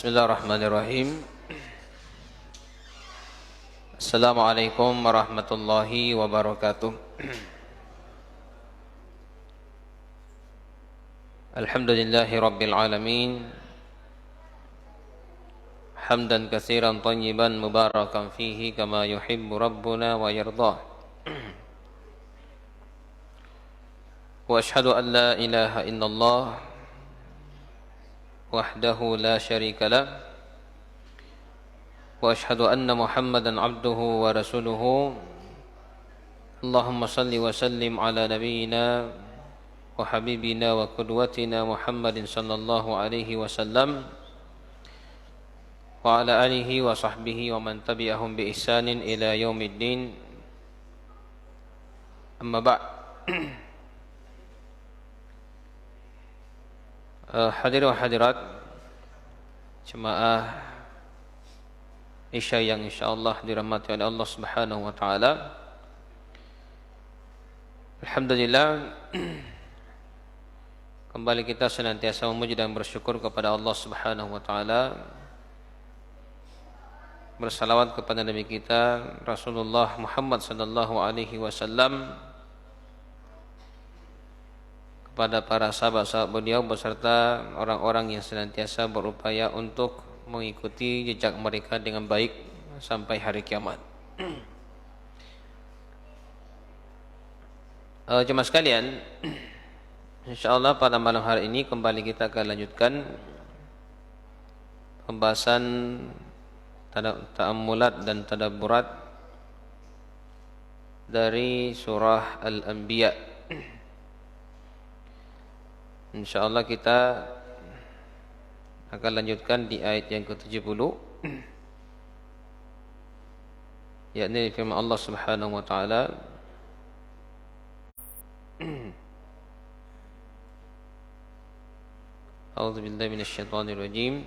Bismillahirrahmanirrahim. Assalamualaikum warahmatullahi wabarakatuh. Alhamdulillahi rabbil alamin. Hamdan katsiran thayyiban mubarakan fihi kama yuhibbu rabbuna wa yardah. Wa ashhadu an la ilaha illallah wahdahu la syarika lah. Wa ashhadu anna Muhammadan abduhu wa rasuluhu. Allahumma salli wa sallim ala nabiyyina wa habibina wa qudwatina Muhammadin sallallahu alaihi wasallam wa ala alihi wa sahbihi wa man tabi'ahum bi ihsanin ila yaumiddin. Amma ba'd. Hadirin wa hadirat jemaah Isya yang insyaallah dirahmati oleh Allah Subhanahu wa taala. Alhamdulillah, kembali kita senantiasa memuji dan bersyukur kepada Allah Subhanahu wa taala. Bersalawat kepada Nabi kita Rasulullah Muhammad sallallahu alaihi wasallam, kepada para sahabat-sahabat beliau beserta orang-orang yang senantiasa berupaya untuk mengikuti jejak mereka dengan baik sampai hari kiamat. Jemaah sekalian, insyaallah pada malam hari ini kembali kita akan lanjutkan pembahasan ta'ammulat dan tadabburat dari surah Al-Anbiya. InsyaAllah kita akan lanjutkan di ayat yang ke-70, yakni firman Allah Subhanahu wa taala, A'udzu billahi minasyaitonir rajim.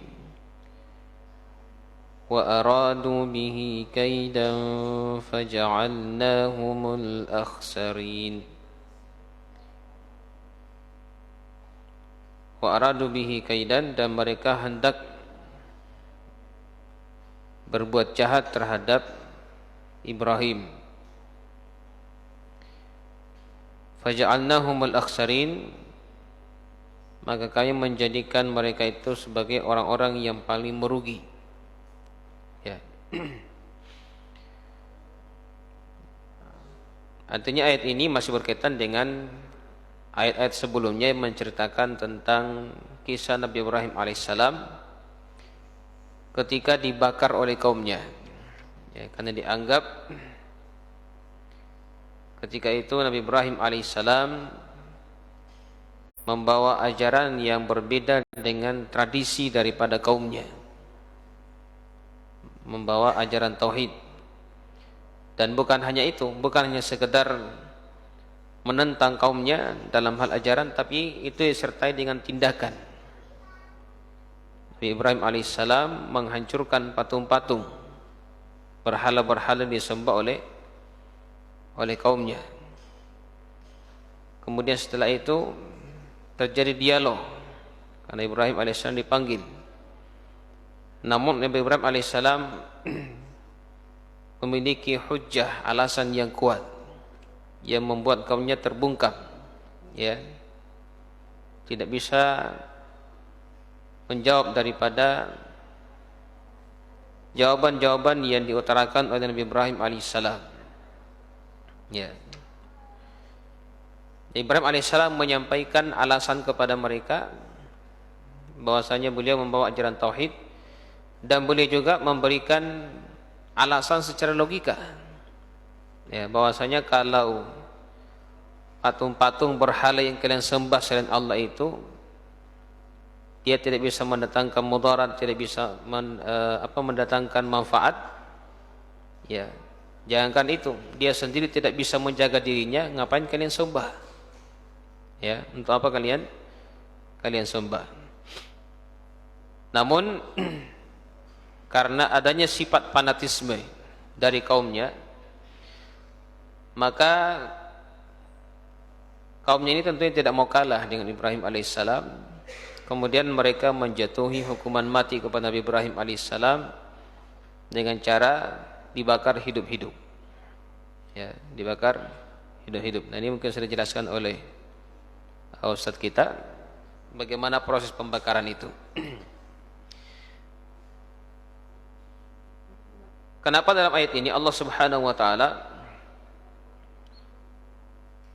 Wa aradu bihi kaidan faja'alnahumul akhsarin. Wa aradu bihi kaidan, dan mereka hendak berbuat jahat terhadap Ibrahim. Faja'alnahumul akhsarin, maka kami menjadikan mereka itu sebagai orang-orang yang paling merugi. Ya. Artinya ayat ini masih berkaitan dengan ayat-ayat sebelumnya yang menceritakan tentang kisah Nabi Ibrahim alaihissalam ketika dibakar oleh kaumnya, ya, karena dianggap ketika itu Nabi Ibrahim alaihissalam membawa ajaran yang berbeda dengan tradisi daripada kaumnya, membawa ajaran tauhid. Dan bukan hanya itu, bukan hanya sekedar menentang kaumnya dalam hal ajaran, tapi itu disertai dengan tindakan. Nabi Ibrahim alaihissalam menghancurkan patung-patung, berhala-berhala disembah oleh kaumnya. Kemudian setelah itu terjadi dialog, karena Ibrahim alaihissalam dipanggil. Namun Nabi Ibrahim alaihissalam memiliki hujjah, alasan yang kuat yang membuat kaumnya terbungkam, ya, tidak bisa menjawab daripada jawaban-jawaban yang diutarakan oleh Nabi Ibrahim alaihissalam. Ya, Ibrahim alaihissalam menyampaikan alasan kepada mereka bahwasanya beliau membawa ajaran tauhid, dan beliau juga memberikan alasan secara logika, ya, bahwasanya kalau patung-patung berhala yang kalian sembah selain Allah itu, dia tidak bisa mendatangkan mudarat, tidak bisa mendatangkan manfaat, ya, jangankan itu, dia sendiri tidak bisa menjaga dirinya, ngapain kalian sembah? Ya, untuk apa kalian sembah? Namun karena adanya sifat fanatisme dari kaumnya, maka kaumnya ini tentunya tidak mau kalah dengan Ibrahim alaihissalam. kemudian mereka menjatuhi hukuman mati kepada Nabi Ibrahim alaihissalam dengan cara dibakar hidup-hidup. Ya, dibakar hidup-hidup. Nah, ini mungkin sudah dijelaskan oleh Ustadz kita bagaimana proses pembakaran itu. Kenapa dalam ayat ini Allah Subhanahu wa taala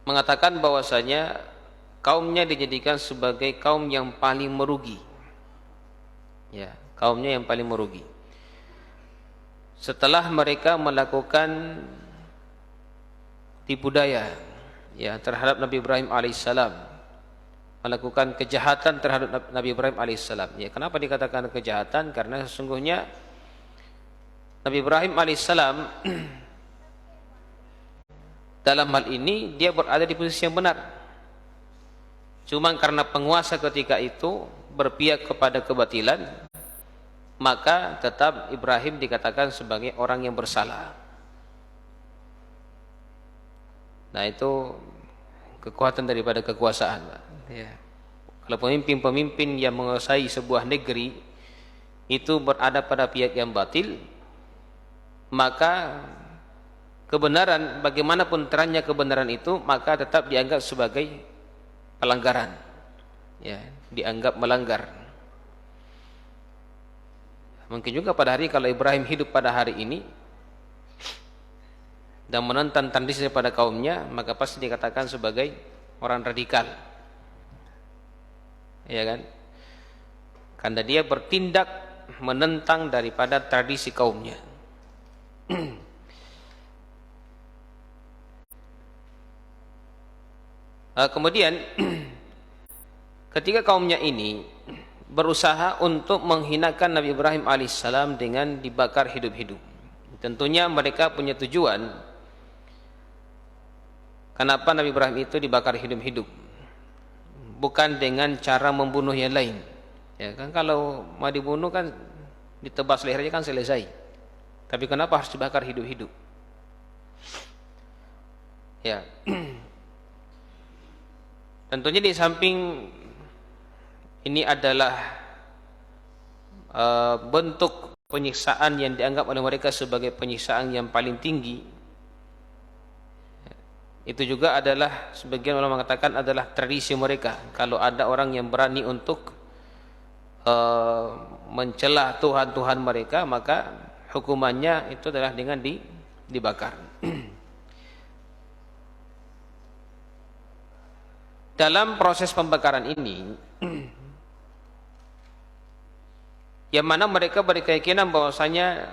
mengatakan bahwasanya kaumnya dijadikan sebagai kaum yang paling merugi. Ya, kaumnya yang paling merugi. Setelah mereka melakukan tipu daya ya terhadap Nabi Ibrahim alaihissalam, melakukan kejahatan terhadap Nabi Ibrahim alaihissalam. Ya, kenapa dikatakan kejahatan? Karena sesungguhnya Nabi Ibrahim alaihissalam dalam hal ini dia berada di posisi yang benar. Cuma karena penguasa ketika itu berpihak kepada kebatilan, maka tetap Ibrahim dikatakan sebagai orang yang bersalah. Nah, itu kekuatan daripada kekuasaan. Ya. Kalau pemimpin-pemimpin yang menguasai sebuah negeri itu berada pada pihak yang batil, maka kebenaran, bagaimanapun terangnya kebenaran itu, maka tetap dianggap sebagai pelanggaran. Ya, dianggap melanggar. Mungkin juga pada hari kalau Ibrahim hidup pada hari ini dan menentang tandis daripada kaumnya, maka pasti dikatakan sebagai orang radikal. Ya kan? Karena dia bertindak menentang daripada tradisi kaumnya. Kemudian ketika kaumnya ini berusaha untuk menghinakan Nabi Ibrahim alaihissalam dengan dibakar hidup-hidup, tentunya mereka punya tujuan. Kenapa Nabi Ibrahim itu dibakar hidup-hidup? Bukan dengan cara membunuh yang lain. Ya kan, kalau mau dibunuh kan ditebas lehernya kan selesai. Tapi kenapa harus dibakar hidup-hidup? Ya. Tentunya di samping ini adalah bentuk penyiksaan yang dianggap oleh mereka sebagai penyiksaan yang paling tinggi. Itu juga adalah sebagian ulama mengatakan adalah tradisi mereka. Kalau ada orang yang berani untuk mencela Tuhan-Tuhan mereka, maka hukumannya itu adalah dengan dibakar. Dalam proses pembakaran ini, yang mana mereka berkeyakinan bahwasanya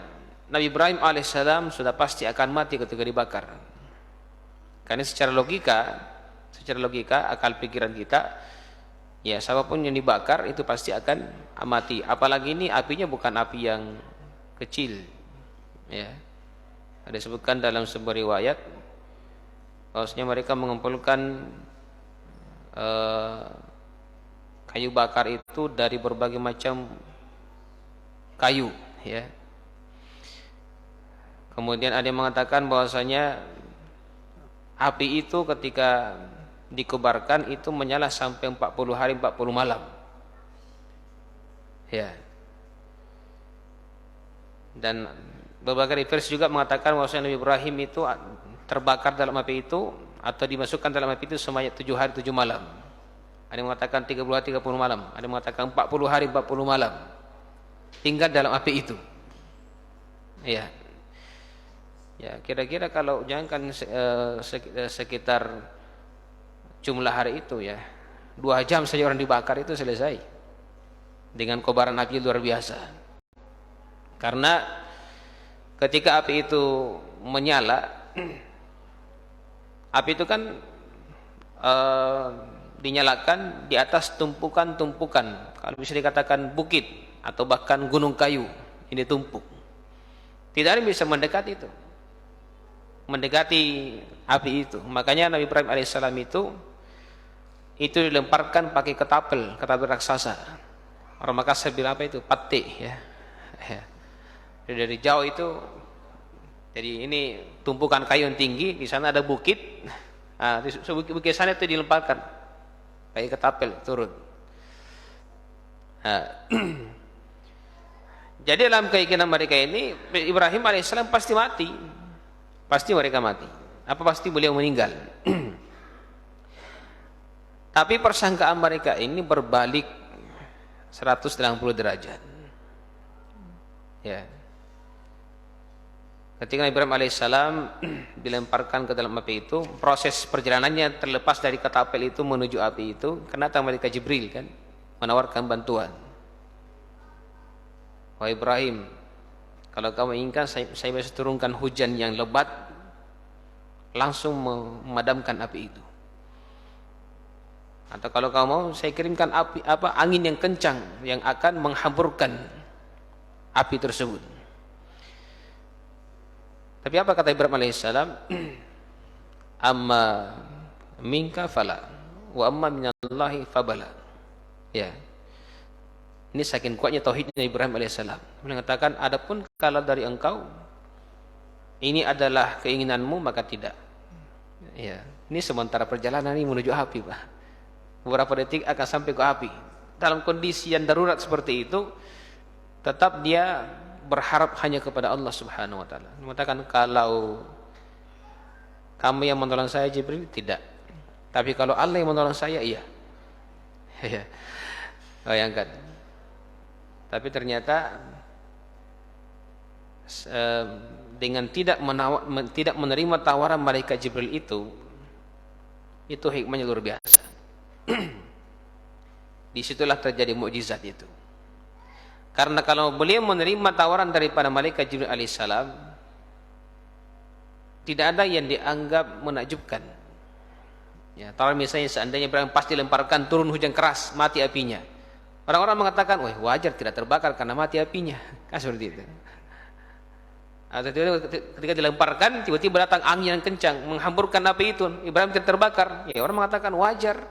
Nabi Ibrahim alaihissalam sudah pasti akan mati ketika dibakar. Karena secara logika akal pikiran kita, ya siapapun yang dibakar itu pasti akan mati. Apalagi ini apinya bukan api yang kecil. Ya, ada disebutkan dalam sebuah riwayat bahwasanya mereka mengumpulkan kayu bakar itu dari berbagai macam kayu, ya. Kemudian ada yang mengatakan bahwasanya api itu ketika dikobarkan itu menyala sampai 40 hari 40 malam. Ya. Dan berbagai referensi juga mengatakan bahwasanya Nabi Ibrahim itu terbakar dalam api itu atau dimasukkan dalam api itu sebanyak 7 hari 7 malam. Ada yang mengatakan 30 hari 30 malam, ada yang mengatakan 40 hari 40 malam tinggal dalam api itu. Ya. Ya, kira-kira kalau jangankan sekitar jumlah hari itu ya, 2 jam saja orang dibakar itu selesai dengan kobaran api luar biasa. Karena ketika api itu menyala, api itu kan dinyalakan di atas tumpukan-tumpukan, kalau bisa dikatakan bukit atau bahkan gunung kayu ini tumpuk. Tidak ada yang bisa mendekati api itu. Makanya Nabi Ibrahim alaihissalam itu dilemparkan pakai ketapel raksasa. Orang Makassar bilang apa itu? Pate, ya. Dari jauh itu, jadi ini tumpukan kayu yang tinggi, di sana ada bukit. Nah, di bukit sana itu dilemparkan pakai ketapel turun. Nah, jadi dalam keyakinan mereka ini Ibrahim alaihissalam pasti mati, pasti mereka mati. Apa pasti beliau meninggal? Tapi persangkaan mereka ini berbalik 180 derajat. Ya. Ketika Ibrahim alaihissalam dilemparkan ke dalam api itu, proses perjalanannya terlepas dari ketapel itu menuju api itu, karena datang malaikat Jibril kan, menawarkan bantuan. Wahai Ibrahim, kalau kamu inginkan saya bisa turunkan hujan yang lebat, langsung memadamkan api itu. Atau kalau kamu mau, saya kirimkan angin yang kencang yang akan menghamburkan api tersebut. Tapi apa kata Ibrahim alaihissalam? Amma minka fala wa amma minallahi fabala. Ya. Ini saking kuatnya tauhidnya Ibrahim alaihissalam. Mengatakan adapun kalau dari engkau ini adalah keinginanmu maka tidak. Ya. Ini sementara perjalanan ini menuju api, Pak. Beberapa detik akan sampai ke api. Dalam kondisi yang darurat seperti itu, tetap dia berharap hanya kepada Allah Subhanahu wa taala. Mengatakan kalau kamu yang menolong saya Jibril tidak. Tapi kalau Allah yang menolong saya iya. Ya. Bayangkan. Tapi ternyata dengan tidak menerima tawaran malaikat Jibril itu hikmahnya luar biasa. Disitulah terjadi mukjizat itu. Karena kalau beliau menerima tawaran daripada malaikat Jibril alaihissalam, tidak ada yang dianggap menakjubkan. Ya, tawaran misalnya seandainya Ibrahim pasti lemparkan turun hujan keras, mati apinya. Orang-orang mengatakan, wah wajar tidak terbakar karena mati apinya. Kan seperti itu. Atau ketika dilemparkan, tiba-tiba datang angin yang kencang menghamburkan api itu, Ibrahim tidak terbakar. Ya, orang mengatakan wajar.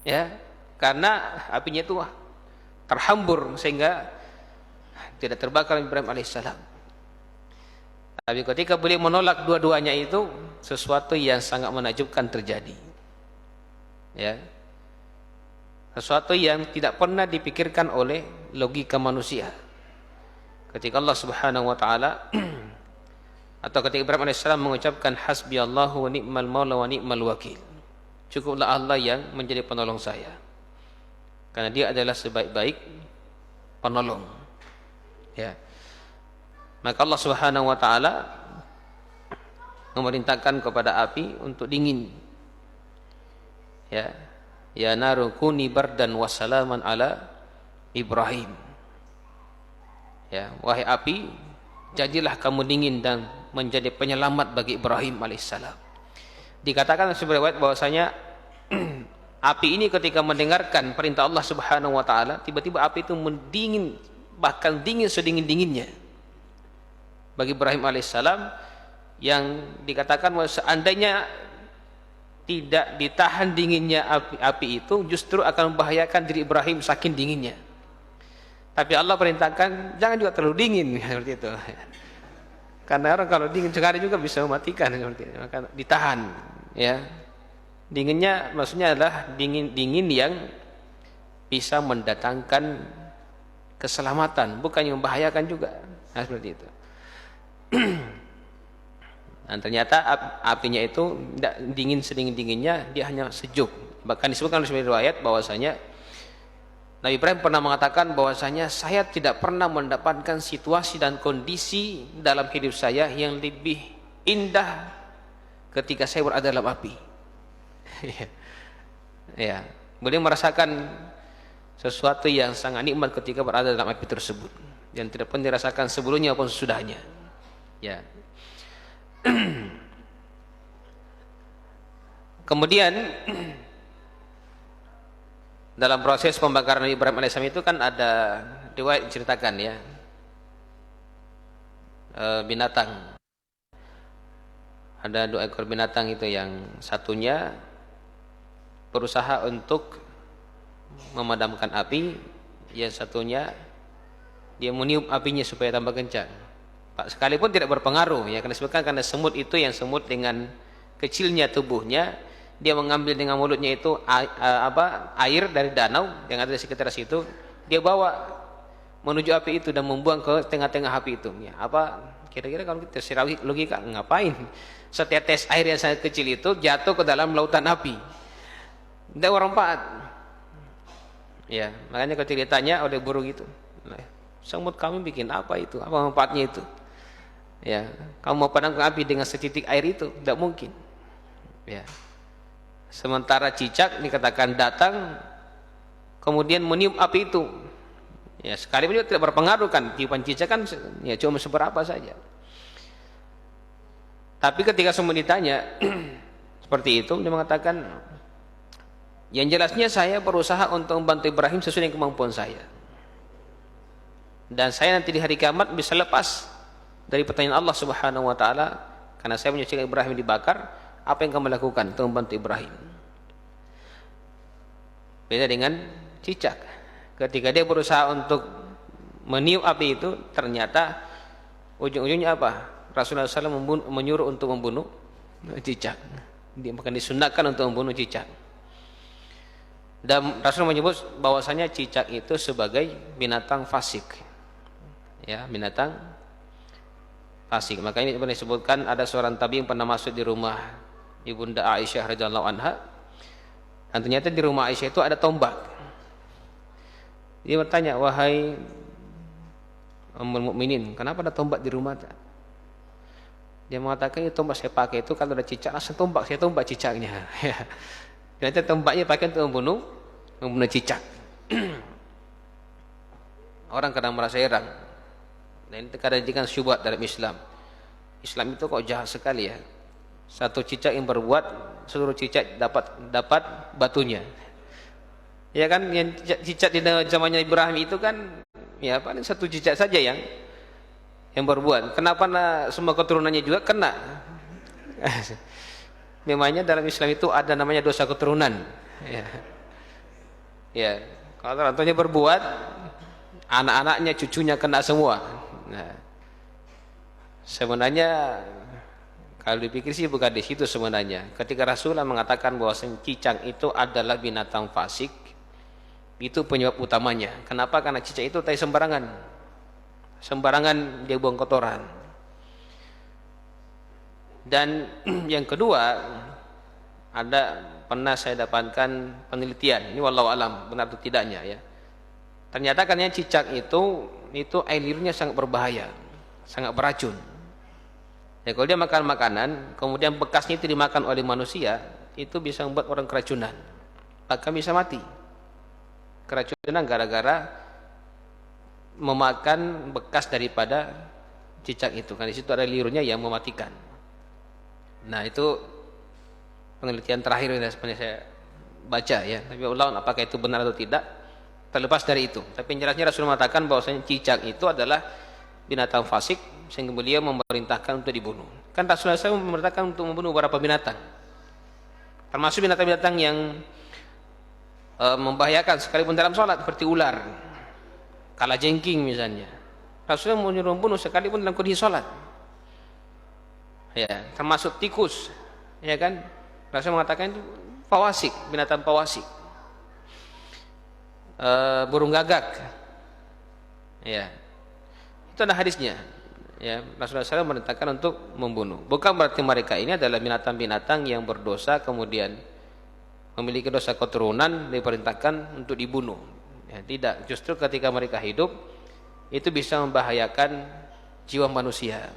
Ya, karena apinya itu terhambur sehingga tidak terbakar Ibrahim alaihissalam. Tapi ketika beliau menolak dua-duanya itu, sesuatu yang sangat menakjubkan terjadi. Ya. Sesuatu yang tidak pernah dipikirkan oleh logika manusia. Ketika Allah Subhanahu wa taala atau ketika Ibrahim alaihissalam mengucapkan hasbiyallahu wa ni'mal maula wa ni'mal wakil. Cukuplah Allah yang menjadi penolong saya. Karena dia adalah sebaik-baik penolong. Ya. Maka Allah Subhanahu wa taala memerintahkan kepada api untuk dingin. Ya. Ya naru kuni bardan wa salaman ala Ibrahim. Ya, wahai api, jadilah kamu dingin dan menjadi penyelamat bagi Ibrahim alaihissalam. Dikatakan sebagai riwayat bahwasanya api ini ketika mendengarkan perintah Allah Subhanahu wa taala, tiba-tiba api itu mendingin, bahkan dingin sedingin-dinginnya. Bagi Ibrahim alaihissalam yang dikatakan bahwa seandainya tidak ditahan dinginnya api itu justru akan membahayakan diri Ibrahim saking dinginnya. Tapi Allah perintahkan jangan juga terlalu dingin seperti itu. Karena orang kalau dingin sekali juga bisa mematikan seperti itu. Maka ditahan, ya. Dinginnya maksudnya adalah dingin yang bisa mendatangkan keselamatan, bukan yang membahayakan juga. Nah, seperti itu. Dan ternyata apinya itu tidak dingin sedingin-dinginnya, dia hanya sejuk. Bahkan disebutkan oleh riwayat bahwasanya Nabi Ibrahim pernah mengatakan bahwasanya saya tidak pernah mendapatkan situasi dan kondisi dalam hidup saya yang lebih indah ketika saya berada dalam api. Ya, beliau merasakan sesuatu yang sangat nikmat ketika berada dalam api tersebut, yang tidak pernah dirasakan sebelumnya maupun sesudahnya. Ya. Kemudian dalam proses pembakaran Nabi Ibrahim alaihissalam itu kan ada riwayat diceritakan ya, binatang, ada 2 ekor binatang itu, yang satunya berusaha untuk memadamkan api, yang satunya dia meniup apinya supaya tambah kencang. Sekalipun tidak berpengaruh ya, karena disebutkan karena semut itu yang semut dengan kecilnya tubuhnya, dia mengambil dengan mulutnya itu air dari danau yang ada di sekitar situ, dia bawa menuju api itu dan membuang ke tengah-tengah api itu. Ya, apa kira-kira kalau kita secara logika ngapain setetes air yang sangat kecil itu jatuh ke dalam lautan api? Tidak bermanfaat. Ya, makanya ketika ditanya oleh burung itu, semut kami bikin apa itu? Apa manfaatnya itu? Ya, kamu mau padamkan api dengan setitik air itu? Tidak mungkin. Ya. Sementara cicak dikatakan datang kemudian meniup api itu. Ya, sekalipun juga tidak berpengaruh kan, tiupan cicak kan ya cuma seberapa saja. Tapi ketika semua ditanya seperti itu, dia mengatakan, yang jelasnya saya berusaha untuk membantu Ibrahim sesuai dengan kemampuan saya. Dan saya nanti di hari kiamat bisa lepas dari pertanyaan Allah Subhanahu wa taala karena saya menyaksikan Ibrahim dibakar, apa yang kamu lakukan untuk membantu Ibrahim? Beda dengan cicak. Ketika dia berusaha untuk meniup api itu, ternyata ujung-ujungnya apa? Rasulullah SAW menyuruh untuk membunuh cicak. Dia bahkan disunahkan untuk membunuh cicak. Dan Rasul menyebut bahwasanya cicak itu sebagai binatang fasik. Ya, binatang fasik. Makanya ini disebutkan ada seorang tabi yang pernah masuk di rumah Ibunda Aisyah radhiyallahu anha. Dan ternyata di rumah Aisyah itu ada tombak. Dia bertanya, wahai Ummul Mukminin, kenapa ada tombak di rumah? Dia mengatakan, ini tombak saya pakai itu kalau ada cicak langsung tombak, saya tombak cicaknya. Ternyata tombaknya pakai untuk membunuh cicak. Orang kadang merasa heran. Dan ini kadang jadikan syubhat dalam Islam. Islam itu kok jahat sekali ya. Satu cicak yang berbuat, seluruh cicak dapat batunya. Ya kan, yang cicak di zamannya Ibrahim itu kan ya paling satu cicak saja yang berbuat. Kenapa semua keturunannya juga kena? Memangnya dalam Islam itu ada namanya dosa keturunan. Ya, ya. Kalau orang tuanya berbuat, anak-anaknya, cucunya kena semua. Nah, sebenarnya kalau dipikir sih bukan di situ sebenarnya. Ketika Rasulullah mengatakan bahwa cicak itu adalah binatang fasik, itu penyebab utamanya. Kenapa? Karena cicak itu tai sembarangan dia buang kotoran. Dan yang kedua, pernah saya dapatkan penelitian, ini wallahu alam benar atau tidaknya ya. Ternyata katanya cicak itu air liurnya sangat berbahaya, sangat beracun. Ya, kalau dia makan makanan kemudian bekasnya itu dimakan oleh manusia, itu bisa membuat orang keracunan, bahkan bisa mati. Keracunan gara-gara memakan bekas daripada cicak itu, karena di situ ada liurnya yang mematikan. Nah, itu penelitian terakhir yang sebenarnya saya baca ya. Tapi Allah apakah itu benar atau tidak terlepas dari itu. Tapi yang jelasnya Rasul mengatakan bahwasanya cicak itu adalah binatang fasik sehingga beliau memerintahkan untuk dibunuh. Kan Rasulullah SAW memerintahkan untuk membunuh beberapa binatang, termasuk binatang-binatang yang membahayakan sekalipun dalam sholat, seperti ular, kalajengking misalnya. Rasulullah menyuruh membunuh sekalipun dalam kondisi sholat. Ya, termasuk tikus, ya kan? Rasul mengatakan itu pawasik, binatang pawasik. Burung gagak, ya, itu ada hadisnya. Ya, Rasulullah SAW memerintahkan untuk membunuh. Bukan berarti mereka ini adalah binatang-binatang yang berdosa kemudian memiliki dosa keturunan diperintahkan untuk dibunuh. Ya, tidak, justru ketika mereka hidup itu bisa membahayakan jiwa manusia.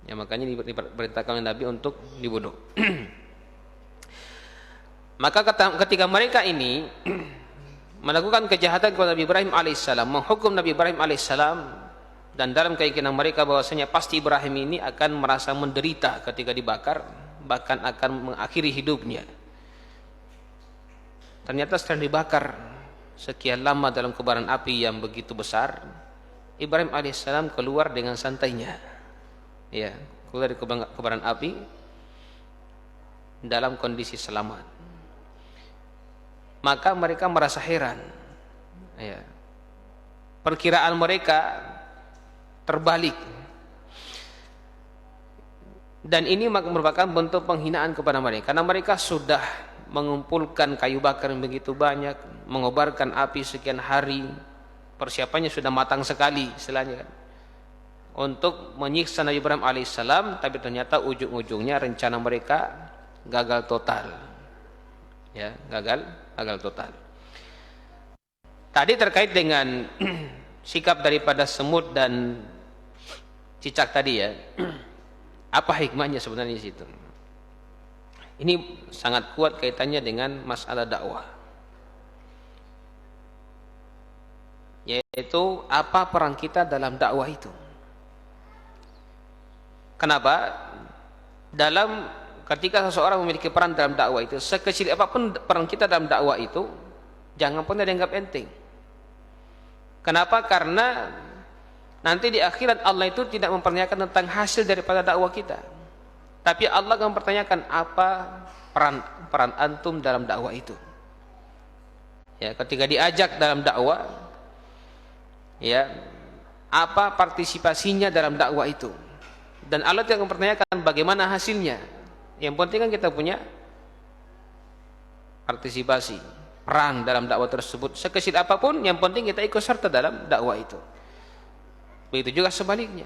Ya, makanya diperintahkan oleh Nabi untuk dibunuh. Maka ketika mereka ini melakukan kejahatan kepada Nabi Ibrahim alaihissalam, menghukum Nabi Ibrahim alaihissalam, dan dalam keyakinan mereka bahwasanya pasti Ibrahim ini akan merasa menderita ketika dibakar, bahkan akan mengakhiri hidupnya. Ternyata setelah dibakar sekian lama dalam kobaran api yang begitu besar, Ibrahim alaihissalam keluar dengan santainya. Ya, keluar dari kobaran api dalam kondisi selamat. Maka mereka merasa heran. Ya. Perkiraan mereka terbalik. Dan ini merupakan bentuk penghinaan kepada mereka, karena mereka sudah mengumpulkan kayu bakar yang begitu banyak, mengobarkan api sekian hari, persiapannya sudah matang sekali istilahnya kan, untuk menyiksa Nabi Ibrahim alaihissalam, tapi ternyata ujung-ujungnya rencana mereka gagal total. Ya, gagal total. Tadi terkait dengan sikap daripada semut dan cicak tadi ya. Apa hikmahnya sebenarnya di situ? Ini sangat kuat kaitannya dengan masalah dakwah. Yaitu apa peran kita dalam dakwah itu. Kenapa? Ketika seseorang memiliki peran dalam dakwah itu, sekecil apapun peran kita dalam dakwah itu, jangan pernah dianggap enteng. Kenapa? Karena nanti di akhirat Allah itu tidak mempertanyakan tentang hasil daripada dakwah kita, tapi Allah akan mempertanyakan apa peran antum dalam dakwah itu. Ya, ketika diajak dalam dakwah, ya, apa partisipasinya dalam dakwah itu, dan Allah tidak mempertanyakan bagaimana hasilnya. Yang penting kan kita punya partisipasi, peran dalam dakwah tersebut sekecil apapun, yang penting kita ikut serta dalam dakwah itu. Begitu juga sebaliknya.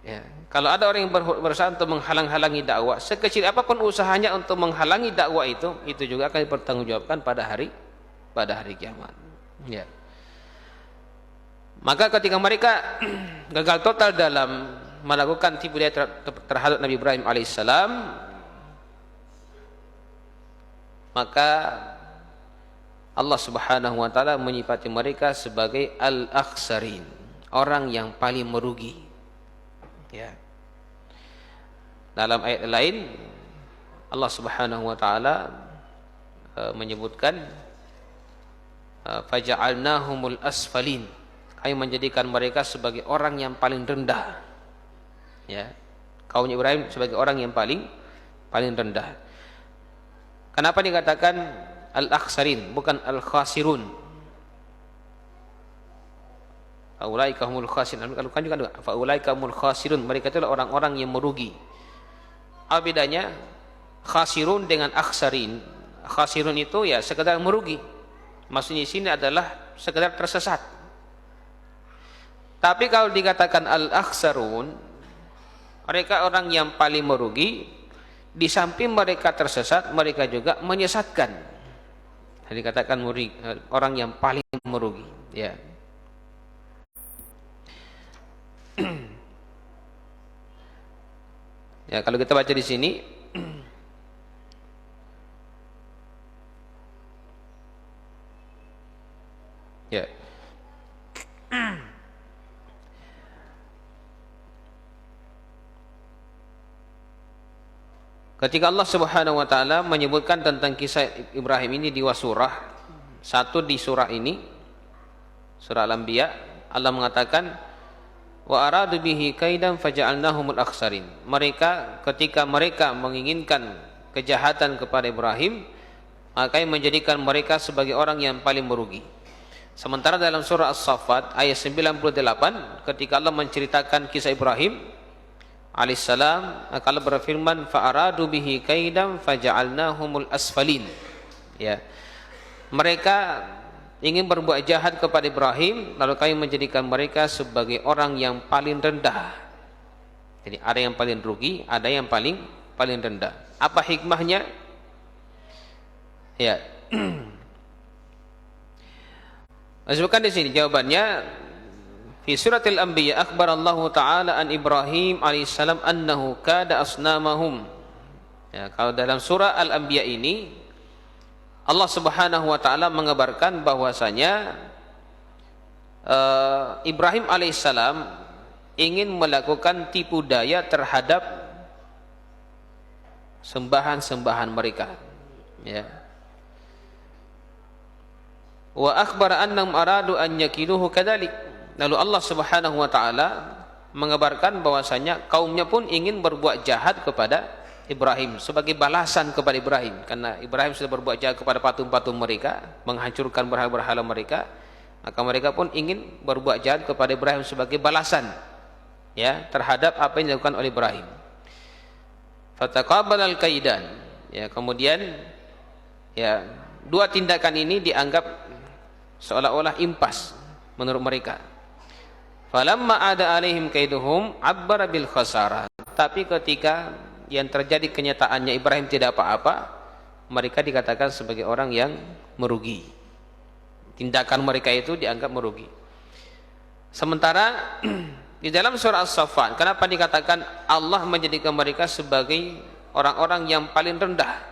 Ya, kalau ada orang yang berusaha untuk menghalang-halangi dakwah, sekecil apapun usahanya untuk menghalangi dakwah itu juga akan dipertanggungjawabkan pada hari kiamat. Ya. Maka ketika mereka gagal total dalam melakukan tipu daya terhadap Nabi Ibrahim alaihissalam, maka Allah Subhanahu wa taala menyifati mereka sebagai al-akhsarin, orang yang paling merugi. Ya. Dalam ayat lain Allah Subhanahu wa taala menyebutkan faja'alnahumul asfalin, kami menjadikan mereka sebagai orang yang paling rendah. Ya. Kaum Ibrahim sebagai orang yang paling rendah. Kenapa dikatakan al-akhsarin bukan al-khasirun? Faulaika humul khasirun. Kalau kan juga faulaika humul khasirun, mereka itulah orang-orang yang merugi. Apa bedanya khasirun dengan akhsarin? Khasirun itu ya sekedar merugi. Maksudnya di sini adalah sekedar tersesat. Tapi kalau dikatakan al-akhsarun, mereka orang yang paling merugi. Di samping mereka tersesat, mereka juga menyesatkan. Jadi dikatakan orang yang paling merugi. Ya. Ya, kalau kita baca di sini, ya. Ketika Allah Subhanahu wa taala menyebutkan tentang kisah Ibrahim ini di surah, satu di surah ini, surah Al-Anbiya, Allah mengatakan wa aradu bihi kaidan faja'alnahumul akhsarin. Ketika mereka menginginkan kejahatan kepada Ibrahim, maka menjadikan mereka sebagai orang yang paling merugi. Sementara dalam surah As-Saffat ayat 98, ketika Allah menceritakan kisah Ibrahim alaihissalam, Allah berfirman fa'aradu bihi kaidan faja'alnahumul asfalin. Ya. Mereka ingin berbuat jahat kepada Ibrahim, lalu kami menjadikan mereka sebagai orang yang paling rendah. Jadi ada yang paling rugi, ada yang paling rendah. Apa hikmahnya? Ya. Masukkan di sini jawabannya. Fi suratil Anbiya akhbar Allah Ta'ala an Ibrahim alaihissalam annahu kada asnamahum. Ya, kalau dalam surah Al-Anbiya ini Allah Subhanahu wa taala mengabarkan bahwasanya Ibrahim alaihissalam ingin melakukan tipu daya terhadap sembahan-sembahan mereka. Ya. Wa akhbara annahum aradu an yakiluhu kadzalik. Lalu Allah Subhanahu wa taala mengabarkan bahwasanya kaumnya pun ingin berbuat jahat kepada Ibrahim sebagai balasan kepada Ibrahim, karena Ibrahim sudah berbuat jahat kepada patung-patung mereka, menghancurkan berhala-berhala mereka, maka mereka pun ingin berbuat jahat kepada Ibrahim sebagai balasan ya terhadap apa yang dilakukan oleh Ibrahim. Fataqabbalal kaidan. Ya, kemudian ya dua tindakan ini dianggap seolah-olah impas. menurut mereka. Falamma ada alaihim kaiduhum abbara bil khasarah. Tapi ketika yang terjadi kenyataannya Ibrahim tidak apa-apa, mereka dikatakan sebagai orang yang merugi. Tindakan mereka itu dianggap merugi. Sementara di dalam surah As-Saffat, kenapa dikatakan Allah menjadikan mereka sebagai orang-orang yang paling rendah?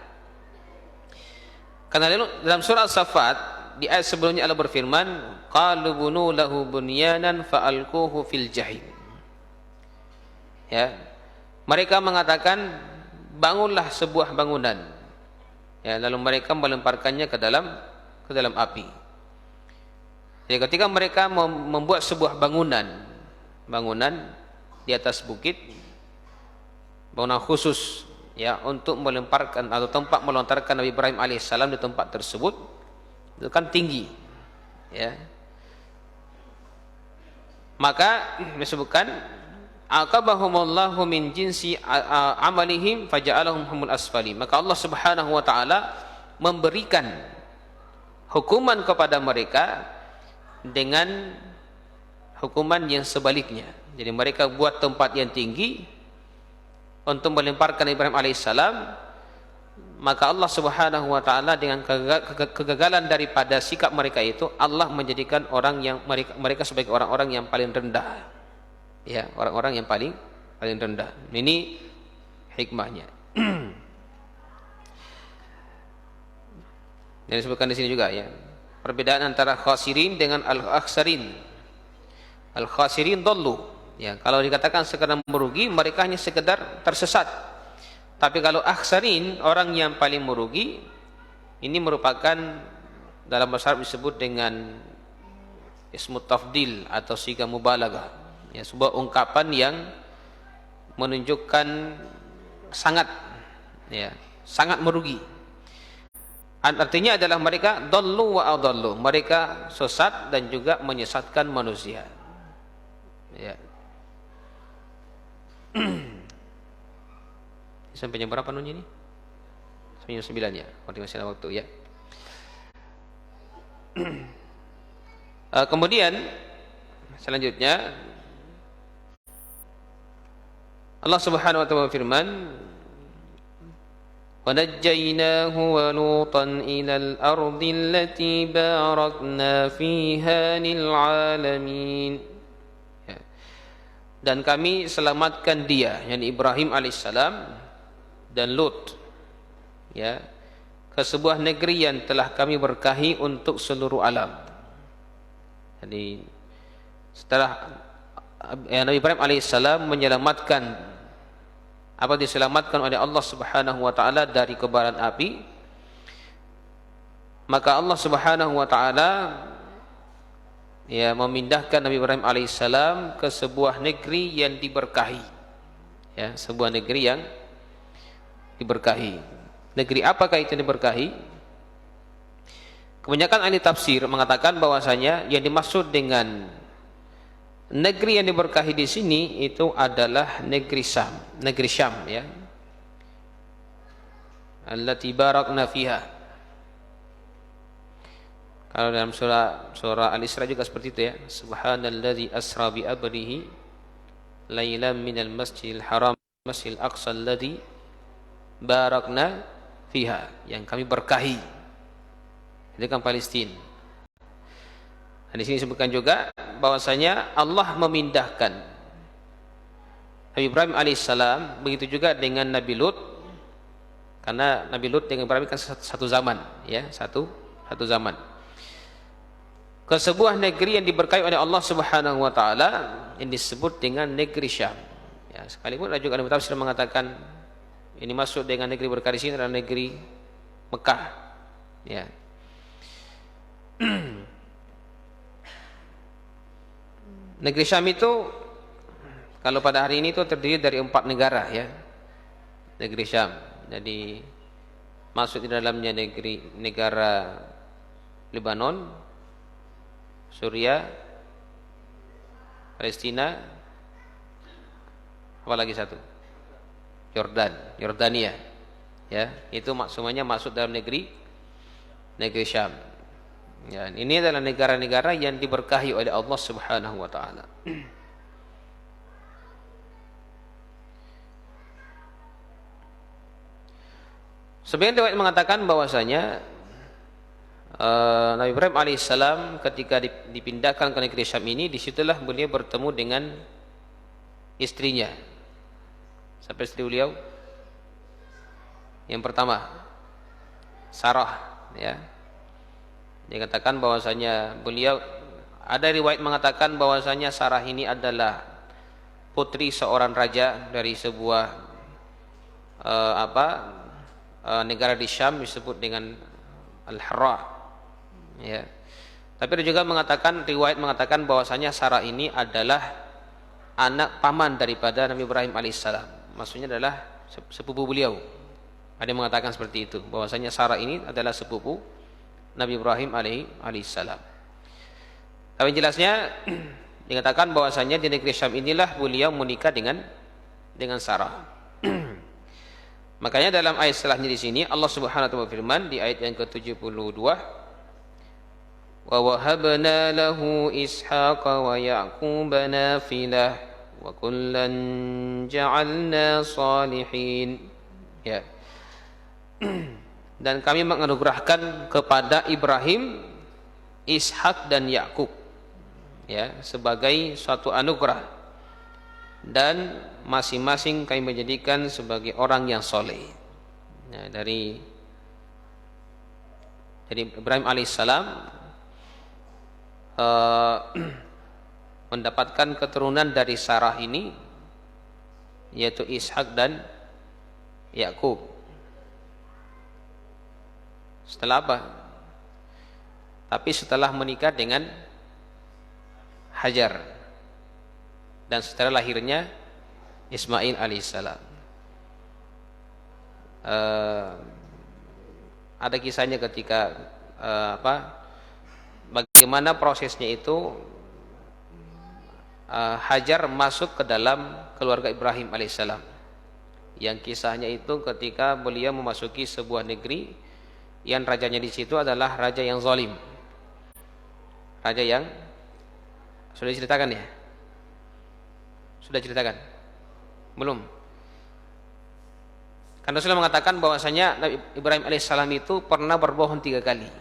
Karena dalam surah As-Saffat di ayat sebelumnya Allah berfirman, qalu bunu lahu bunyanan fa'alquhu fil jahim. Ya. Mereka mengatakan bangunlah sebuah bangunan. Ya, lalu mereka melemparkannya ke dalam api. Jadi ketika mereka membuat sebuah bangunan di atas bukit, bangunan khusus ya untuk melemparkan atau tempat melontarkan Nabi Ibrahim alaihissalam di tempat tersebut, itu kan tinggi, ya. Maka disebutkan aqabahumullahu min jinsi amalihim faja'alahum humul asfali. Maka Allah Subhanahu wa taala memberikan hukuman kepada mereka dengan hukuman yang sebaliknya. Jadi mereka buat tempat yang tinggi untuk melemparkan Ibrahim alaihissalam, maka Allah Subhanahu wa taala dengan kegagalan daripada sikap mereka itu, Allah menjadikan orang yang mereka sebagai orang-orang yang paling rendah. Ya, orang-orang yang paling rendah. Ini hikmahnya. Dan disebutkan di sini juga ya, perbedaan antara khasirin dengan al-akhsarin. Al-khasirin dhallu. Ya, kalau dikatakan sekedar merugi, mereka hanya sekedar tersesat. Tapi kalau akhsarin, orang yang paling merugi, ini merupakan dalam bahasa Arab disebut dengan ismut tafdil atau siga mubalaghah. Ya, sebuah ungkapan yang menunjukkan sangat merugi. Artinya adalah mereka dhallu wa adallu, mereka sesat dan juga menyesatkan manusia. Ya. Sampai jam berapa nun ini? Sampai jam 9 ya. Berarti masih ada waktu ya. Kemudian selanjutnya Allah Subhanahu wa taala berfirman, وَنَجَّيْنَاهُ وَلُوطًا إِلَى الْأَرْضِ الَّتِي بَارَكْنَا فِيهَا لِلْعَالَمِينَ. Dan kami selamatkan dia, yakni Ibrahim alaihissalam dan Lut, ya, ke sebuah negeri yang telah kami berkahi untuk seluruh alam. Jadi setelah Nabi Ibrahim alaihissalam diselamatkan oleh Allah Subhanahu wa taala dari kobaran api, maka Allah Subhanahu wa taala ya memindahkan Nabi Ibrahim alaihissalam ke sebuah negeri yang diberkahi. Ya, sebuah negeri yang diberkahi. Negeri apakah itu yang diberkahi? Kebanyakan ahli tafsir mengatakan bahwasanya yang dimaksud dengan negeri yang diberkahi di sini itu adalah negeri Syam ya. Allati barakna fiha. Kalau dalam surah Al-Isra juga seperti itu ya. Subhanalladzi asra bi abdihi lailan minal masjidil haram masjidil aqsa alladzi barakna fiha, yang kami berkahi. Itu kan Palestina. Di sini disebutkan juga bahwasanya Allah memindahkan Nabi Ibrahim alaihissalam, begitu juga dengan Nabi Lut, karena Nabi Lut dengan Ibrahim kan satu zaman, ya, satu zaman, ke sebuah negeri yang diberkahi oleh Allah Subhanahu wa taala yang disebut dengan negeri Syam. Ya, sekalipun ada juga ahli tafsir mengatakan ini masuk dengan negeri berkahi sini adalah negeri Mekah. Ya. Negeri Syam itu kalau pada hari ini itu terdiri dari 4 negara ya. Negeri Syam. Jadi masuk di dalamnya negara Lebanon, Suriah, Palestina, apa lagi satu? Yordania. Ya, itu semuanya masuk dalam negeri Syam. Ya, ini adalah negara-negara yang diberkahi oleh Allah Subhanahu wa taala. Sebagian riwayat mengatakan bahwasanya Nabi Ibrahim alaihissalam ketika dipindahkan ke negeri Syam ini, disitulah beliau bertemu dengan istrinya. Siapa istri beliau? Yang pertama, Sarah. Ya, dikatakan bahwasanya beliau, ada riwayat mengatakan bahwasanya Sarah ini adalah putri seorang raja dari sebuah negara di Syam disebut dengan Al-Harra. Ya. Tapi ada juga riwayat mengatakan bahwasanya Sarah ini adalah anak paman daripada Nabi Ibrahim alaihissalam. Maksudnya adalah sepupu beliau. Ada yang mengatakan seperti itu, bahwasanya Sarah ini adalah sepupu Nabi Ibrahim alaihissalam. Tapi jelasnya dikatakan bahwasanya di negeri Syam inilah beliau menikah dengan Sarah. Makanya dalam ayat setelahnya di sini Allah Subhanahu wa taala berfirman di ayat yang ke-72, wa wahabna lahu ishaqa wa yaquba nafilah wa kullan ja'alna salihin. Ya. Dan kami menganugerahkan kepada Ibrahim, Ishak dan Yakub, ya, sebagai suatu anugerah, dan masing-masing kami menjadikan sebagai orang yang soleh. Ya, dari Ibrahim alaihissalam mendapatkan keturunan dari Sarah ini, yaitu Ishak dan Yakub. Setelah apa? Tapi setelah menikah dengan Hajar dan setelah lahirnya Ismail alaihissalam. Ada kisahnya ketika bagaimana prosesnya itu, Hajar masuk ke dalam keluarga Ibrahim alaihissalam. Yang kisahnya itu ketika beliau memasuki sebuah negeri yang rajanya di situ adalah raja yang zalim. Raja yang sudah diceritakan ya? Sudah ceritakan? Belum? Karena Rasulullah mengatakan bahwasanya Nabi Ibrahim alaihissalam itu pernah berbohong 3 kali.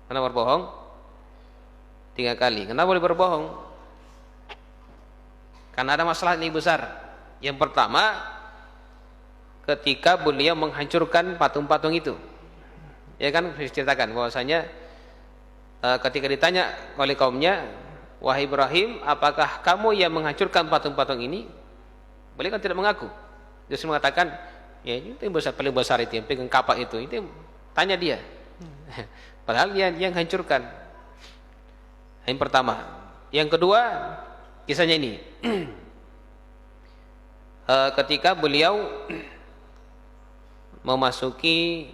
Pernah berbohong 3 kali. Kenapa boleh berbohong? Karena ada masalah yang besar. Yang pertama, ketika beliau menghancurkan patung-patung itu, ya kan, diceritakan bahwasanya ketika ditanya oleh kaumnya, wahai Ibrahim, apakah kamu yang menghancurkan patung-patung ini? Beliau kan tidak mengaku. Justru mengatakan, ya itu yang besar, paling besar itu, yang pegang kapak itu tanya dia. Padahal dia yang hancurkan. Yang pertama. Yang kedua, kisahnya ini. Ketika beliau memasuki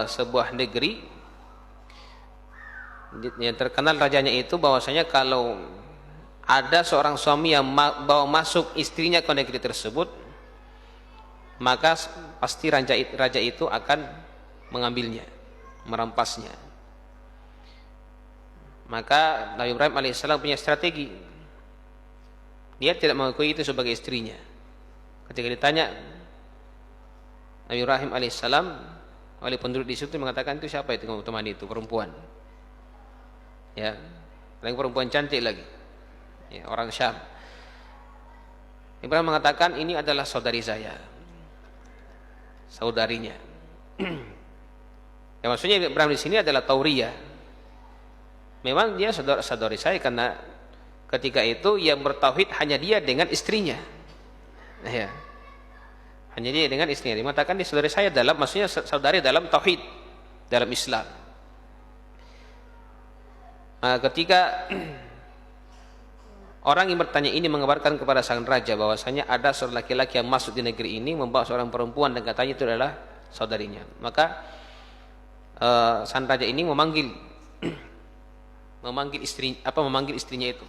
sebuah negeri yang terkenal rajanya itu, bahwasanya kalau ada seorang suami yang bawa masuk istrinya ke negeri tersebut, maka pasti raja itu akan mengambilnya, merampasnya. Maka Nabi Ibrahim alaihissalam punya strategi. Dia tidak mengakui itu sebagai istrinya. Ketika ditanya Nabi Ibrahim alaihissalam oleh penduduk di situ, mengatakan, itu siapa itu teman itu, perempuan. Ya, lagi perempuan cantik lagi. Ya, orang Syam. Ibrahim mengatakan, ini adalah saudari saya, saudarinya. Ya, maksudnya Ibrahim di sini adalah Tauriyah. Memang dia saudari saya, karena ketika itu yang bertauhid hanya dia dengan istrinya. Ya. Hanya dia dengan istrinya. Dimatakan dia saudari saya dalam, maksudnya saudari dalam tauhid, dalam Islam. Ketika orang yang bertanya ini mengabarkan kepada sang raja bahwasanya ada seorang laki-laki yang masuk di negeri ini membawa seorang perempuan dan katanya itu adalah saudarinya, maka sang raja ini memanggil istrinya itu,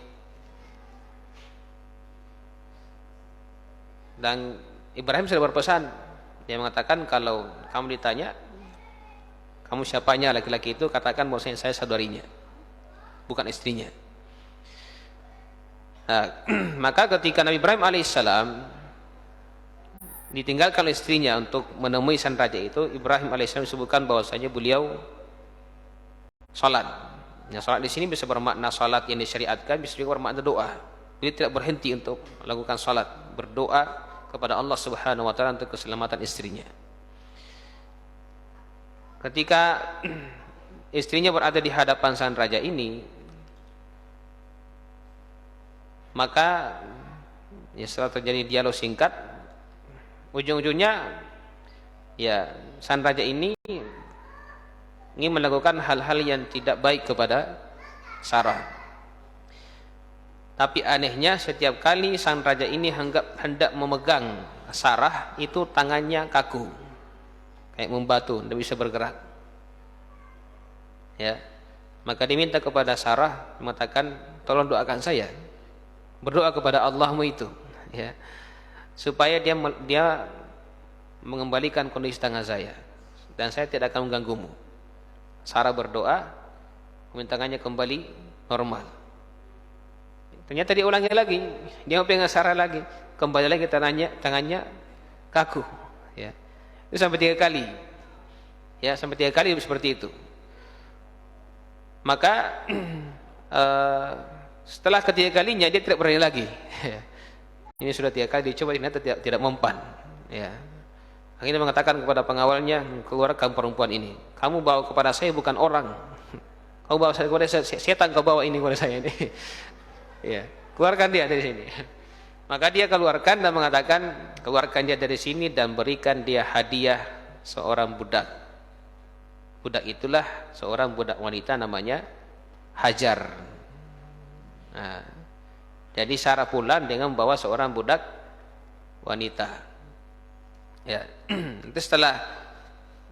dan Ibrahim sudah berpesan. Dia mengatakan, kalau kamu ditanya, kamu siapanya laki-laki itu? Katakan bahwasanya saya saudarinya, bukan istrinya. Nah, maka ketika Nabi Ibrahim alaihissalam ditinggalkan istrinya untuk menemui sang raja itu, Ibrahim alaihissalam disebutkan bahwasanya beliau salat. Nah, salat di sini bisa bermakna salat yang disyariatkan, bisa juga bermakna doa. Beliau tidak berhenti untuk melakukan salat, berdoa kepada Allah Subhanahu wa taala untuk keselamatan istrinya. Ketika istrinya berada di hadapan sang raja ini, maka ya setelah terjadi dialog singkat, ujung-ujungnya ya sang raja ini ingin melakukan hal-hal yang tidak baik kepada Sarah. Tapi anehnya setiap kali sang raja ini hendak memegang Sarah, itu tangannya kaku, kayak membatu, tidak bisa bergerak. Ya, maka diminta kepada Sarah, mengatakan, tolong doakan saya, berdoa kepada Allahmu itu, ya, supaya dia mengembalikan kondisi tangan saya, dan saya tidak akan mengganggumu. Sarah berdoa, kemudian tangannya kembali normal. Ternyata dia ulangi lagi, dia pegang Sarah lagi, kembali lagi tangannya kaku. Ya, itu sampai 3 kali. Ya, sampai 3 kali seperti itu. Maka setelah ketiga kalinya dia tidak berani lagi. Ini sudah 3 kali dicoba, ternyata tidak mempan. Ya. Akhirnya mengatakan kepada pengawalnya, keluarkan perempuan ini. Kamu bawa kepada saya bukan orang. Kau bawa saya kepada setan, kau bawa ini kepada saya ini. Ya, keluarkan dia dari sini. Maka dia keluarkan dan mengatakan, keluarkan dia dari sini dan berikan dia hadiah seorang budak. Budak itulah seorang budak wanita namanya Hajar. Nah, jadi Sarah pulang dengan membawa seorang budak wanita. Ya, itu setelah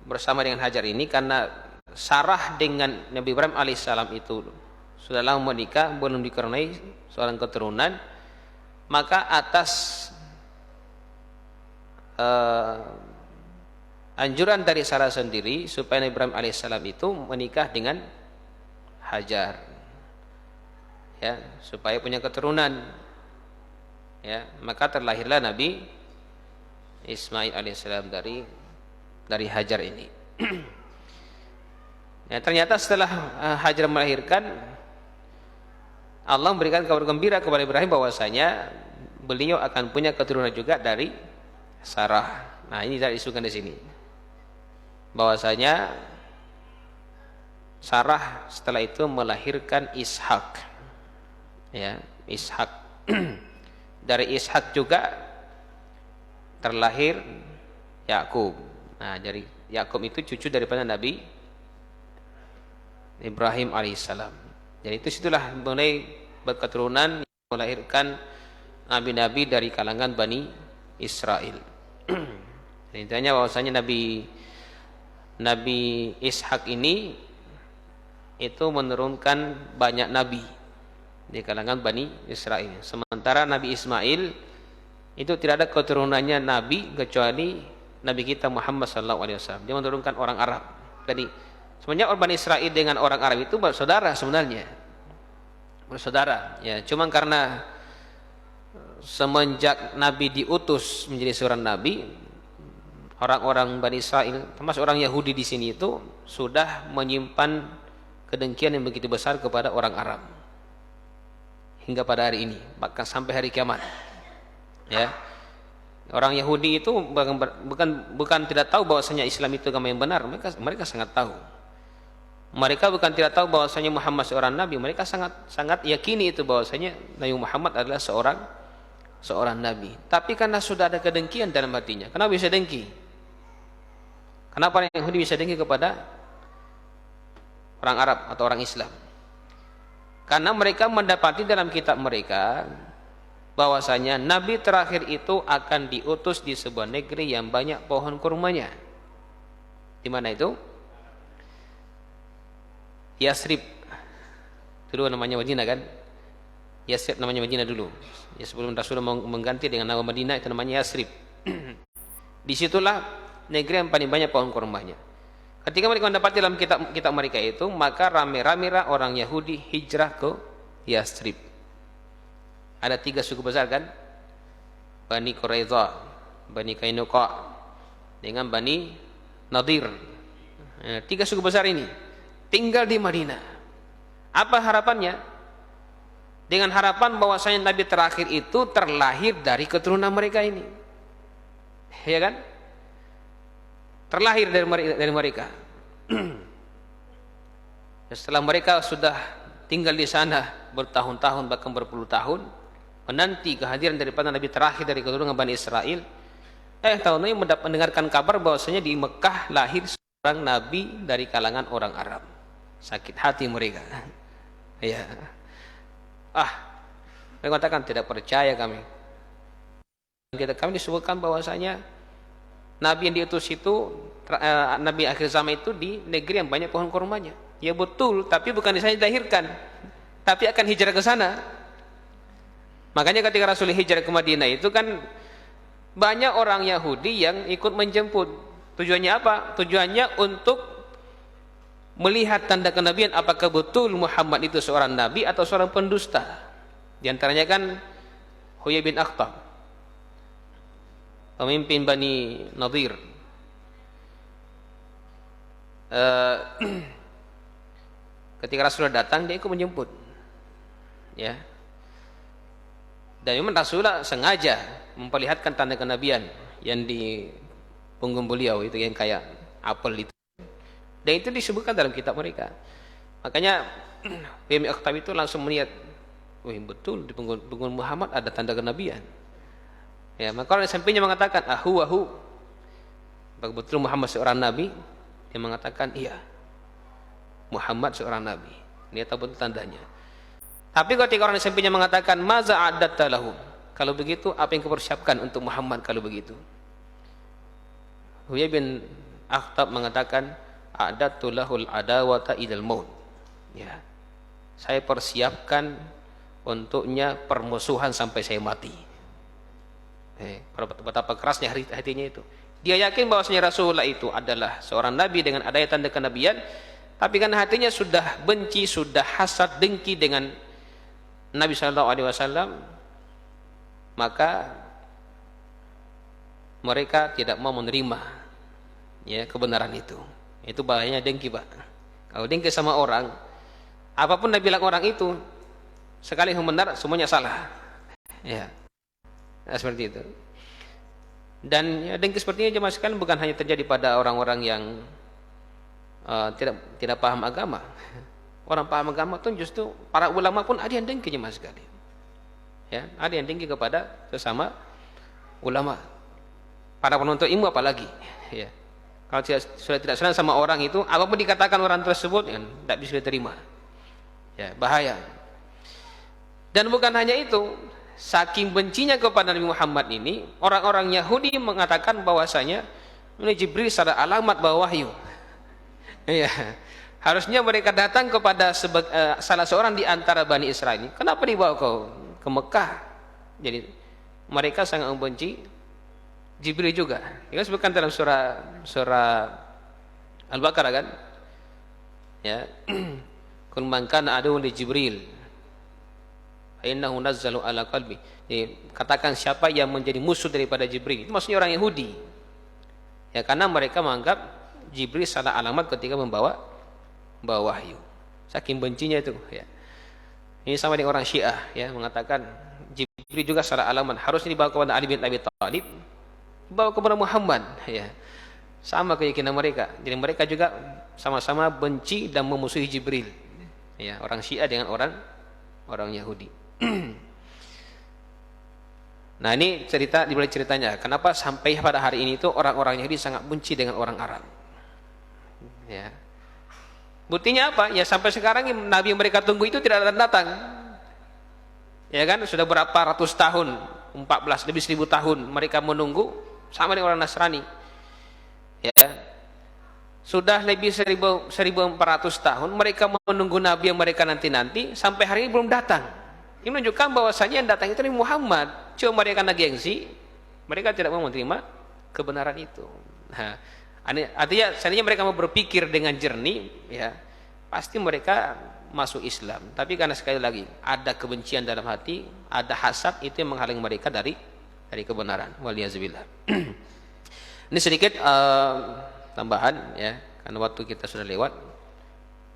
bersama dengan Hajar ini, karena Sarah dengan Nabi Ibrahim alaihissalam itu sudah lama menikah, belum dikaruniai seorang keturunan, maka atas anjuran dari Sarah sendiri supaya Nabi Ibrahim alaihissalam itu menikah dengan Hajar, ya, supaya punya keturunan. Ya, maka terlahirlah Nabi Ismail alaihissalam dari Hajar ini. Ya, ternyata setelah Hajar melahirkan, Allah memberikan kabar gembira kepada Ibrahim bahwasanya beliau akan punya keturunan juga dari Sarah. Nah, ini tidak disebutkan di sini, bahwasanya Sarah setelah itu melahirkan Ishak. Ya, Ishak. Dari Ishak juga terlahir Yakub. Nah, dari Yakub itu cucu daripada Nabi Ibrahim alaihissalam. Jadi itu situlah mulai berketurunan, melahirkan nabi-nabi dari kalangan Bani Israel. Intinya bahwasanya Nabi Ishak ini itu menurunkan banyak nabi di kalangan Bani Israel. Sementara Nabi Ismail itu tidak ada keturunannya nabi kecuali Nabi kita Muhammad SAW. Dia menurunkan orang Arab. Jadi sebenarnya orang Bani Israel dengan orang Arab itu bersaudara sebenarnya, bersaudara. Ya, cuma karena semenjak Nabi diutus menjadi seorang nabi, orang-orang Bani Israel, termasuk orang Yahudi di sini itu sudah menyimpan kedengkian yang begitu besar kepada orang Arab hingga pada hari ini, bahkan sampai hari kiamat. Ya, orang Yahudi itu bukan tidak tahu bahwasanya Islam itu agama yang benar. Mereka sangat tahu. Mereka bukan tidak tahu bahwasanya Muhammad seorang nabi. Mereka sangat yakini itu bahwasanya Nabi Muhammad adalah seorang nabi. Tapi karena sudah ada kedengkian dalam hatinya. Kenapa bisa dengki? Kenapa orang Yahudi bisa dengki kepada orang Arab atau orang Islam? Karena mereka mendapati dalam kitab mereka bahwasanya nabi terakhir itu akan diutus di sebuah negeri yang banyak pohon kurmanya. Di mana itu? Yasrib. Dulu namanya Madinah kan? Yasrib namanya Madinah dulu. Ya, sebelum Rasulullah mengganti dengan nama Madinah, itu namanya Yasrib. Disitulah negeri yang paling banyak pohon kurmanya. Ketika mereka mendapati dalam kitab mereka itu, maka rame-rame orang Yahudi hijrah ke Yastrib. Ada 3 suku besar kan? Bani Quraidah, Bani Kainuqa, dengan Bani Nadir. 3 suku besar ini tinggal di Madinah. Apa harapannya? Dengan harapan bahwasanya Nabi terakhir itu terlahir dari keturunan mereka ini. Ya kan? Terlahir dari mereka. Setelah mereka sudah tinggal di sana bertahun-tahun bahkan berpuluh tahun menanti kehadiran daripada Nabi terakhir dari keturunan Bani Israel, tahun ini mendengarkan kabar bahwasanya di Mekah lahir seorang Nabi dari kalangan orang Arab. Sakit hati mereka. Ya. Mereka katakan tidak percaya kami. Kami disebutkan bahwasanya Nabi yang diutus itu, Nabi akhir zaman itu di negeri yang banyak pohon kurmanya. Ya betul, tapi bukan di sana dilahirkan, tapi akan hijrah ke sana. Makanya ketika Rasul hijrah ke Madinah itu kan banyak orang Yahudi yang ikut menjemput. Tujuannya apa? Tujuannya untuk melihat tanda kenabian, apakah betul Muhammad itu seorang nabi atau seorang pendusta. Di antaranya kan Huyai bin Akhtab, pemimpin Bani Nadir. Ketika Rasulullah datang, dia ikut menjemput. Ya. Dan memang Rasulullah sengaja memperlihatkan tanda kenabian yang di punggung beliau itu, yang kayak apel itu. Dan itu disebutkan dalam kitab mereka. Makanya Huyai Akhtab itu langsung melihat, betul di punggung Muhammad ada tanda kenabian. Ya, maka orang di sampingnya mengatakan, ahu, betul Muhammad seorang nabi? Dia mengatakan, iya, Muhammad seorang nabi. Ini tahu betul tandanya. Tapi ketika orang di sampingnya mengatakan, maza adatta lahum, kalau begitu apa yang kau persiapkan untuk Muhammad kalau begitu? Huyai bin Akhtab mengatakan, a'dattu lahul adawata idal maut. Ya, saya persiapkan untuknya permusuhan sampai saya mati. Betapa kerasnya hatinya itu. Dia yakin bahwasanya Rasulullah itu adalah seorang nabi dengan adanya tanda kenabian, tapi kan hatinya sudah benci, sudah hasad, dengki dengan Nabi SAW, maka mereka tidak mau menerima kebenaran itu. Itu bahayanya dengki, Pak. Kalau dengki sama orang, apapun Nabi bilang orang itu, sekali yang benar semuanya salah. Ya. Nah, seperti itu. Dan dengki seperti ini jemaah sekalian bukan hanya terjadi pada orang-orang yang tidak paham agama. Orang paham agama itu justru para ulama pun ada yang dengki jemaah sekalian. Ya, ada yang dengki kepada sesama ulama. Para penuntut ilmu apalagi. Ya. Kalau sudah tidak senang sama orang itu, apapun dikatakan orang tersebut, tidak bisa diterima. Ya, bahaya. Dan bukan hanya itu, saking bencinya kepada Nabi Muhammad ini, orang-orang Yahudi mengatakan bahwasanya ini Jibril ada alamat bawa wahyu. Ya, harusnya mereka datang kepada salah seorang di antara Bani Israel ini. Kenapa dibawa ke Mekah? Jadi mereka sangat membenci Jibril juga. Ini disebutkan dalam surah Al-Baqarah kan? Ya. Kun man kana aduwwan li Jibril fa innahu nazzalu ala qalbi. Jadi, katakan siapa yang menjadi musuh daripada Jibril. Itu maksudnya orang Yahudi. Ya, karena mereka menganggap Jibril salah alamat ketika membawa wahyu. Saking bencinya itu, ya. Ini sama dengan orang Syiah, ya, mengatakan Jibril juga salah alamat. Harusnya dibawa kepada Ali bin Abi Thalib, dibawa kepada Muhammad, ya. Sama keyakinan mereka. Jadi mereka juga sama-sama benci dan memusuhi Jibril. Ya, orang Syiah dengan orang Yahudi. Nah, ini cerita dibalik ceritanya. Kenapa sampai pada hari ini itu orang-orang Yahudi sangat benci dengan orang Arab? Ya. Buktinya apa? Ya sampai sekarang Nabi yang mereka tunggu itu tidak datang. Ya kan, sudah berapa ratus tahun, 14 lebih 1000 tahun mereka menunggu, sama dengan orang Nasrani. Ya. Sudah lebih 1400 tahun mereka menunggu Nabi yang mereka nanti-nanti, sampai hari ini belum datang. Ini menunjukkan bahwasanya yang datang itu Nabi Muhammad. Cuma mereka karena gengsi, mereka tidak mau menerima kebenaran itu. Nah, Artinya seandainya mereka mau berpikir dengan jernih, ya pasti mereka masuk Islam. Tapi karena sekali lagi ada kebencian dalam hati, ada hasad, itu yang menghalangi mereka dari kebenaran. Waliyazubillah. Ini sedikit tambahan ya, karena waktu kita sudah lewat.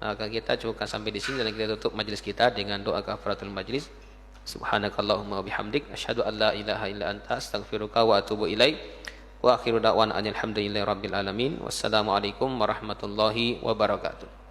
Maka kita cukupkan sampai di sini dan kita tutup majelis kita dengan doa kafaratul majlis. Subhanakallahumma wa bihamdik asyhadu an la ilaha illa anta astaghfiruka wa atubu ilaik. Wa akhiru da'wana alhamdulillahi rabbil alamin. Wassalamualaikum warahmatullahi wabarakatuh.